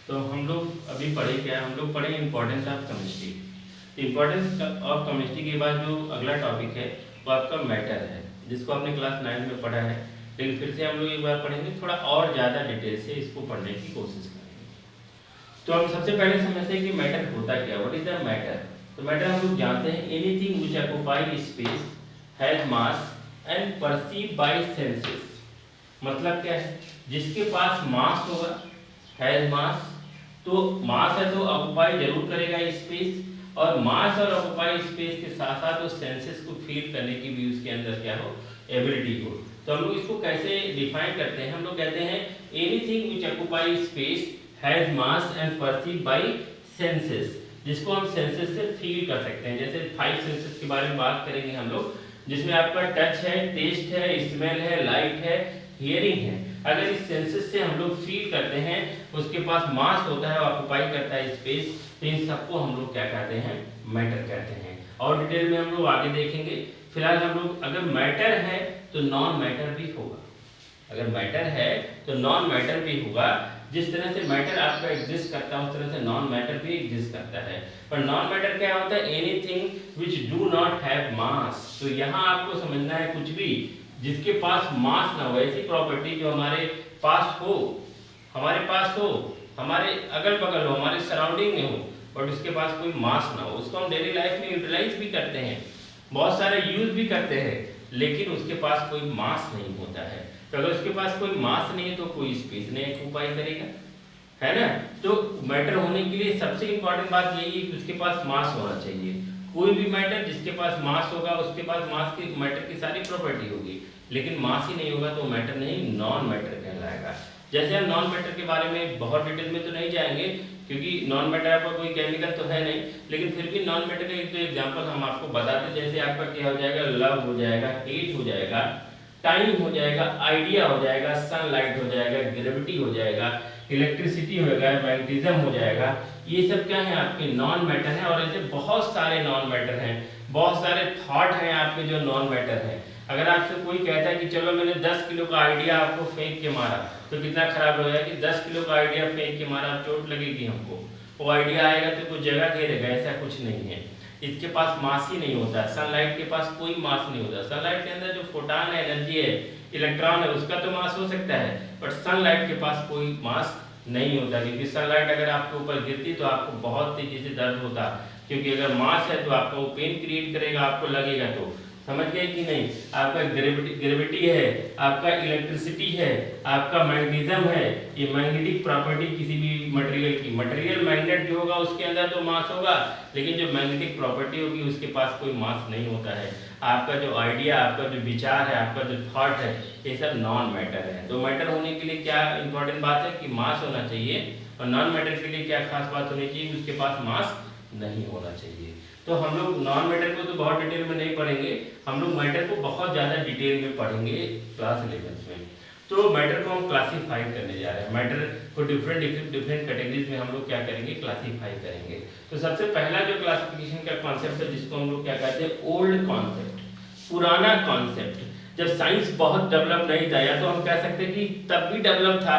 तो हम लोग अभी पढ़े क्या, हम लोग पढ़े importance of chemistry. Importance of chemistry के बाद जो अगला टॉपिक है वो आपका मैटर है, जिसको आपने क्लास 9 में पढ़ा है, लेकिन फिर से हम लोग एक बार पढ़ेंगे, थोड़ा और ज़्यादा डिटेल से इसको पढ़ने की कोशिश करेंगे। तो हम सबसे पहले समझते हैं कि मैटर होता क्या, व्हाट इज द मैटर। तो मैटर हम लोग जानते हैं, anything which occupy space, has mass and perceive by senses. मतलब क्या है, जिसके पास मास होगा, हैज मास, तो मास है तो ऑक्युपाई जरूर करेगा स्पेस, और मास और ऑक्युपाई स्पेस के साथ साथ वो सेंसेस को फील करने की भी उसके अंदर क्या हो, एबिलिटी हो। तो हम लोग इसको कैसे डिफाइन करते हैं, हम लोग कहते हैं anything which occupy space has mass and perceive by senses, जिसको हम सेंसेस से फील कर सकते हैं। जैसे 5 सेंसेस के बारे में बात करेंगे हम लोग, जिसमें आपका टच है, टेस्ट है, स्मेल है, लाइट है, हियरिंग है। अगर इस सेंसेस से हम लोग फील करते हैं, उसके पास मास होता है, ऑक्युपाई करता है स्पेस, तो इन सबको हम लोग क्या कहते हैं, मैटर कहते हैं। और डिटेल में हम लोग आगे देखेंगे। फिलहाल हम लोग, अगर मैटर है तो नॉन मैटर भी होगा, अगर मैटर है तो नॉन मैटर भी होगा। जिस तरह से मैटर आपका एग्जिस्ट करता है उस तरह से नॉन मैटर भी एग्जिस्ट करता है। पर नॉन मैटर क्या होता है, anything which do not have मास। तो यहाँ आपको समझना है कुछ भी जिसके पास मास ना हो, ऐसी प्रॉपर्टी जो हमारे पास हो, हमारे पास हो, हमारे अगल बगल हो, हमारे सराउंडिंग में हो, बट उसके पास कोई मास ना हो। उसको हम डेली लाइफ में यूटिलाइज भी करते हैं, बहुत सारे यूज भी करते हैं, लेकिन उसके पास कोई मास नहीं होता है। तो अगर उसके पास कोई मास नहीं है तो कोई स्पेस नहीं ऑक्युपाई करेगा, है ना। तो मैटर होने के लिए सबसे इंपॉर्टेंट बात यही है कि उसके पास मास होना चाहिए। कोई भी मैटर जिसके पास मास होगा, उसके पास मास की मैटर की सारी प्रॉपर्टी होगी, लेकिन मास ही नहीं होगा तो मैटर नहीं, नॉन मैटर कहलाएगा। जैसे हम नॉन मैटर के बारे में बहुत डिटेल में तो नहीं जाएंगे, क्योंकि नॉन मैटर पर कोई केमिकल तो है नहीं, लेकिन फिर भी नॉन मैटर का एक तो एग्जांपल हम आपको बताते हैं। जैसे आपका क्या हो जाएगा, लव हो जाएगा, हेट हो जाएगा, टाइम हो जाएगा, आइडिया हो जाएगा, सनलाइट हो जाएगा, ग्रेविटी हो जाएगा, इलेक्ट्रिसिटी हो जाएगा, मैग्नेटिज्म हो जाएगा। ये सब क्या है, आपके नॉन मैटर हैं। और ऐसे बहुत सारे नॉन मैटर हैं, बहुत सारे थॉट हैं आपके जो नॉन मैटर हैं। अगर आपसे कोई कहता है कि चलो मैंने 10 किलो का आइडिया आपको फेंक के मारा, तो कितना खराब हो जाएगा कि 10 किलो का आइडिया फेंक के मारा, चोट लगेगी हमको। वो आइडिया आएगा तो कुछ जगह घेरेगा, ऐसा कुछ नहीं है। इसके पास मास ही नहीं होता। सनलाइट के पास कोई मास नहीं होता। सनलाइट के अंदर जो फोटॉन है, एनर्जी है, इलेक्ट्रॉन है, उसका तो मास हो सकता है, बट सनलाइट के पास कोई मास नहीं होता। क्योंकि सनलाइट अगर आपके ऊपर गिरती तो आपको बहुत तेजी से दर्द होता, क्योंकि अगर मास है तो आपको पेन क्रिएट करेगा, आपको लगेगा। तो समझ गए कि नहीं, आपका ग्रेविटी है, आपका इलेक्ट्रिसिटी है, आपका मैग्नेटिज्म है। ये मैग्नेटिक प्रॉपर्टी किसी भी मटेरियल की, मटेरियल मैग्नेट जो होगा उसके अंदर तो मास होगा, लेकिन जो मैग्नेटिक प्रॉपर्टी होगी उसके पास कोई मास नहीं होता है। आपका जो आइडिया, आपका जो विचार है, आपका जो थॉट है, ये सब नॉन मैटर है। तो मैटर होने के लिए क्या इंपॉर्टेंट बात है कि मास होना चाहिए, और नॉन मैटर के लिए क्या खास बात होनी चाहिए, उसके पास मास नहीं होना चाहिए। तो हम लोग नॉन मैटर को तो बहुत डिटेल में नहीं पढ़ेंगे, हम लोग मैटर को बहुत ज़्यादा डिटेल में पढ़ेंगे क्लास 11 में। तो मैटर को हम क्लासीफाई करने जा रहे हैं। मैटर को डिफरेंट कैटेगरीज में हम लोग क्या करेंगे, क्लासीफाई करेंगे। तो सबसे पहला जो क्लासिफिकेशन का कॉन्सेप्ट है, जिसको हम लोग क्या कहते हैं, ओल्ड कॉन्सेप्ट, पुराना कॉन्सेप्ट। जब साइंस बहुत डेवलप नहीं था, या तो हम कह सकते हैं कि तब भी डेवलप था,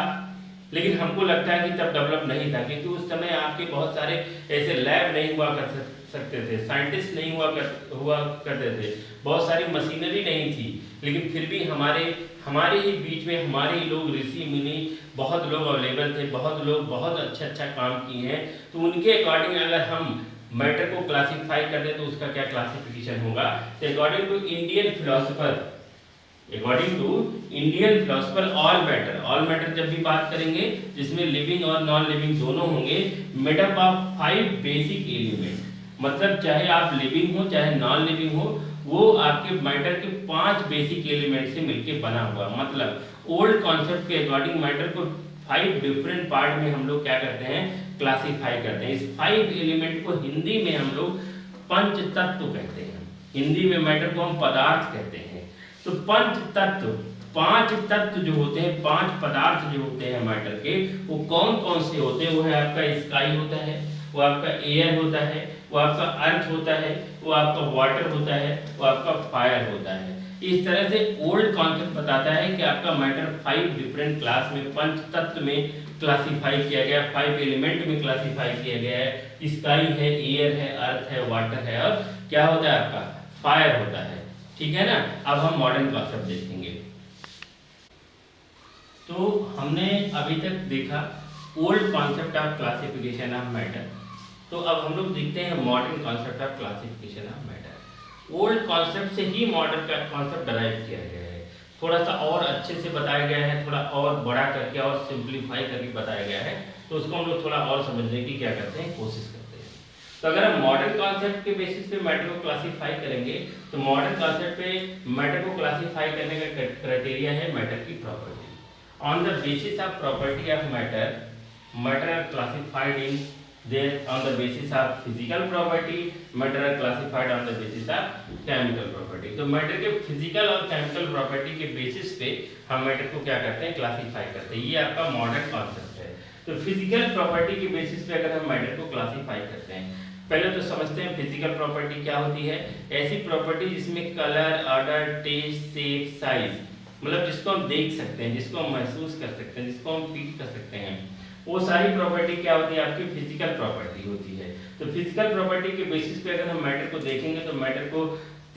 लेकिन हमको लगता है कि तब डेवलप नहीं था, क्योंकि उस समय आपके बहुत सारे ऐसे लैब नहीं हुआ कर सकते थे, साइंटिस्ट नहीं हुआ करते थे, बहुत सारी मशीनरी नहीं थी। लेकिन फिर भी हमारे ही बीच में हमारे ही लोग, ऋषि मुनि, बहुत लोग अवेलेबल थे, बहुत लोग बहुत अच्छा काम किए हैं। तो उनके अकॉर्डिंग अगर हम मैटर को क्लासीफाई कर दें तो उसका क्या क्लासिफिकेशन होगा। तो according to Indian philosopher, all matter जब भी बात करेंगे, जिसमें लिविंग और नॉन लिविंग दोनों होंगे, made up of 5 basic element. मतलब चाहे आप लिविंग हो चाहे नॉन लिविंग हो, वो आपके मैटर के 5 बेसिक एलिमेंट से मिलकर बना हुआ। मतलब ओल्ड कॉन्सेप्ट के अकॉर्डिंग मैटर को 5 डिफरेंट पार्ट में हम लोग क्या करते हैं, क्लासीफाई करते हैं। इस 5 एलिमेंट को हिंदी में हम लोग पंच तत्व कहते हैं। हिंदी में मैटर को हम पदार्थ कहते हैं। तो पंच तत्व, 5 तत्व जो होते हैं, 5 पदार्थ जो होते हैं मैटर के, वो कौन कौन से होते हैं। वो है आपका स्काई होता है, वो आपका एयर होता है, वो आपका अर्थ होता है, वो आपका वाटर होता है, वो आपका फायर होता है। इस तरह से ओल्ड कॉन्सेप्ट बताता है कि आपका मैटर 5 डिफरेंट क्लास में, पंच तत्व में क्लासिफाई किया गया, 5 एलिमेंट में क्लासिफाई किया गया है। स्काई है, एयर है, अर्थ है, वाटर है और क्या होता है आपका फायर होता है। ठीक है ना। अब हम मॉडर्न कॉन्सेप्ट देखेंगे। तो हमने अभी तक देखा old concept of classification of matter. तो अब हम लोग देखते हैं modern concept of classification of matter. Old concept से ही मॉडर्न का कॉन्सेप्ट डराइव किया गया है, थोड़ा सा और अच्छे से बताया गया है, थोड़ा और बड़ा करके और सिंप्लीफाई करके बताया गया है। तो उसको हम लोग थोड़ा और समझने की क्या करते हैं, कोशिश करते हैं। तो अगर हम मॉडर्न कॉन्सेप्ट के बेसिस पे मैटर को क्लासिफाई करेंगे तो मॉडर्न कॉन्सेप्ट पे मैटर को क्लासिफाई करने का क्राइटेरिया है मैटर की property. On the basis of property of matter, matter are classified in there on the basis of physical property, matter are classified on the basis of chemical property। तो matter के physical और chemical property के basis पे हम matter को क्या करते हैं, क्लासिफाई करते हैं। ये आपका मॉडर्न कॉन्सेप्ट है। तो फिजिकल प्रॉपर्टी के बेसिस पे अगर हम मैटर को क्लासिफाई करते हैं, पहले तो समझते हैं फिजिकल प्रॉपर्टी क्या होती है। ऐसी प्रॉपर्टी जिसमें colour, order, taste, shape, size, मतलब जिसको हम देख सकते हैं, जिसको हम महसूस कर सकते हैं, जिसको हम फील कर सकते हैं, वो सारी प्रॉपर्टी क्या होती है, आपकी फिजिकल प्रॉपर्टी होती है। तो फिजिकल प्रॉपर्टी के बेसिस पे अगर हम मैटर को देखेंगे तो मैटर को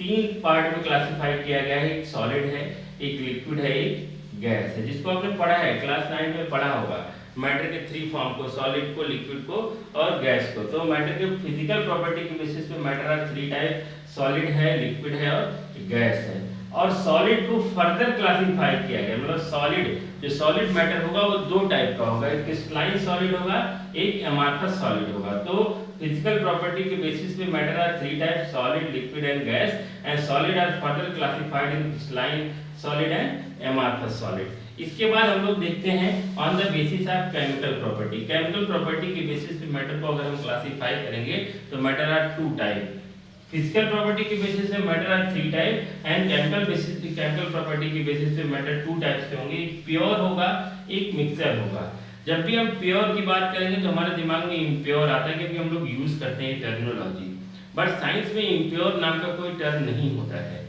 3 पार्ट में क्लासिफाई किया गया है। एक सॉलिड है, एक लिक्विड है, एक गैस है, जिसको आपने पढ़ा है क्लास 9 में पढ़ा होगा मैटर के 3 फॉर्म को, सॉलिड को, लिक्विड को और गैस को। तो मैटर के फिजिकल प्रॉपर्टी के बेसिस पे मैटर आर 3 टाइप, सॉलिड है, लिक्विड है और गैस है। और सॉलिड को फर्दर क्लासिफाई किया गया, मतलब सॉलिड जो सॉलिड मैटर होगा वो 2 टाइप का होगा, एक क्रिस्टलाइन सॉलिड होगा, एक अमॉर्फस सॉलिड होगा। तो फिजिकल प्रॉपर्टी के बेसिस पे matter are 3 type, solid, liquid and gas, and solid are further classified in crystalline solid and amorphous solid. इसके बाद हम लोग देखते हैं on the basis of chemical property. Chemical property के बेसिस पे मैटर को अगर हम क्लासिफाई करेंगे तो matter are 2 type. Physical property के बेसिस पे matter are 3 type and chemical basis पे, केमिकल प्रॉपर्टी के बेसिस पे मैटर 2 टाइप्स के होंगे, एक प्योर होगा, एक मिक्सर होगा। जब भी हम प्योर की बात करेंगे तो हमारे दिमाग में इम्प्योर आता है, क्योंकि हम लोग यूज करते हैं टर्मिनोलॉजी, बट साइंस में इम्प्योर नाम का कोई टर्म नहीं होता है।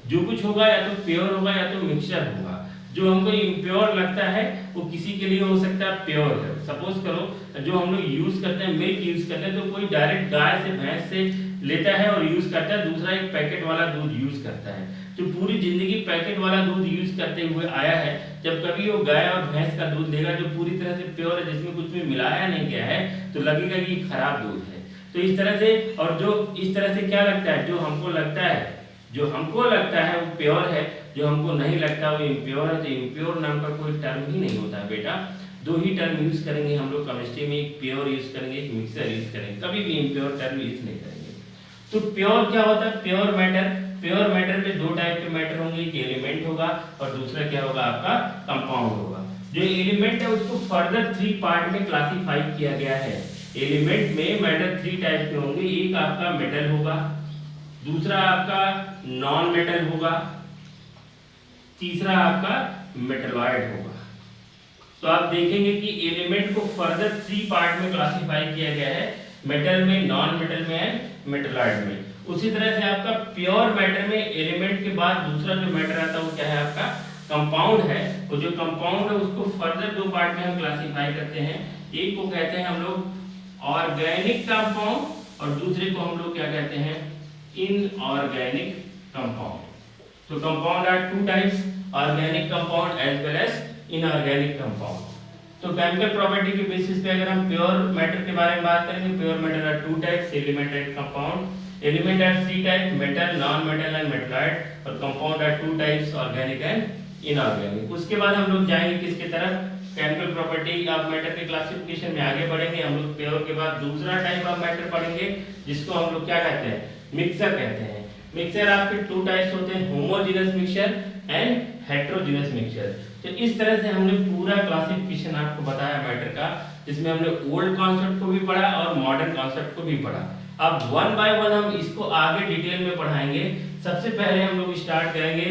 जो कुछ होगा या तो प्योर होगा या तो मिक्सचर होगा। जो हमको इम्प्योर लगता है वो किसी के लिए हो सकता है प्योर है। सपोज करो जो हम लोग यूज करते हैं, मिल्क यूज करते हैं, तो कोई डायरेक्ट गाय से, भैंस से लेता है और यूज करता है, दूसरा एक पैकेट वाला दूध यूज करता है। जो पूरी जिंदगी पैकेट वाला दूध यूज करते हुए आया है, जब कभी वो गाय और भैंस का दूध लेगा जो पूरी तरह से प्योर है, जिसमें कुछ भी मिलाया नहीं गया है, तो लगेगा कि खराब दूध है। तो इस तरह से, और जो इस तरह से क्या लगता है, जो हमको लगता है वो प्योर है, जो हमको नहीं लगता वो इम्प्योर है। तो इम्प्योर नाम का कोई टर्म ही नहीं होता बेटा। 2 ही टर्म यूज करेंगे हम लोग केमिस्ट्री में, एक प्योर यूज करेंगे, एक मिक्सर यूज करेंगे, कभी भी इम्प्योर टर्म यूज नहीं करेंगे। तो प्योर क्या होता है, प्योर मैटर में 2 टाइप के मैटर होंगे, एक एलिमेंट होगा और दूसरा क्या होगा, आपका कंपाउंड होगा। जो एलिमेंट है उसको फर्दर 3 पार्ट में क्लासिफाई किया गया है। एलिमेंट में मैटर 3 टाइप के होंगे, एक आपका मेटल होगा, दूसरा आपका नॉन मेटल होगा, तीसरा आपका मेटलॉइड होगा। तो आप देखेंगे कि एलिमेंट को फर्दर 3 पार्ट में क्लासिफाई किया गया है, मेटल में, नॉन मेटल में एंड मेटलॉइड में। उसी तरह से आपका प्योर मैटर में एलिमेंट के बाद दूसरा जो मैटर आता है वो क्या है, आपका कंपाउंड है। वो जो कंपाउंड है उसको फर्दर 2 पार्ट में हम क्लासिफाई करते हैं। एक को कहते हैं हम लोग ऑर्गेनिक कंपाउंड और दूसरे को हम लोग क्या कहते हैं, इनऑर्गेनिक कंपाउंड। तो compound are 2 types, organic compound as well as inorganic compound. तो केमिकल प्रॉपर्टी के बेसिस पे अगर हम प्योर मैटर के बारे में बात करेंगे, pure matter are 2 types, element and compound. Element are 3 type, metal, non metal and metalloid, और compound are 2 types, organic and inorganic. उसके बाद हम लोग जाएंगे किसके तरफ, केमिकल प्रॉपर्टी ऑफ मैटर के क्लासिफिकेशन में आगे बढ़ेंगे। हम लोग प्योर के बाद दूसरा टाइप ऑफ मैटर पढ़ेंगे जिसको हम लोग क्या कहते हैं, मिक्सर कहते हैं। मिक्सर आपके 2 टाइप्स होते हैं, homogeneous mixture and heterogeneous mixture. तो इस तरह से हमने पूरा क्लासिफिकेशन आपको बताया मैटर का, जिसमें हमने ओल्ड कॉन्सेप्ट को भी पढ़ा और मॉडर्न कॉन्सेप्ट को भी पढ़ा। अब 1 बाय 1 हम इसको आगे डिटेल में पढ़ाएंगे। सबसे पहले हम लोग स्टार्ट करेंगे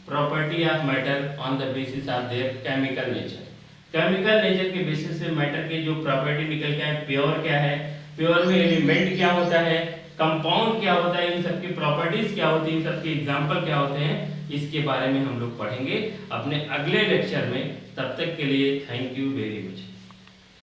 property of matter on the basis of their chemical nature. Chemical nature के बेसिस पे मैटर के जो प्रॉपर्टी निकल के आए, प्योर क्या है, प्योर में एलिमेंट क्या होता है, कंपाउंड क्या होता है, इन सब की प्रॉपर्टीज क्या होती है, इन सब के एग्जांपल क्या होते हैं, इसके बारे में हम लोग पढ़ेंगे अपने अगले लेक्चर में। तब तक के लिए थैंक यू वेरी मच।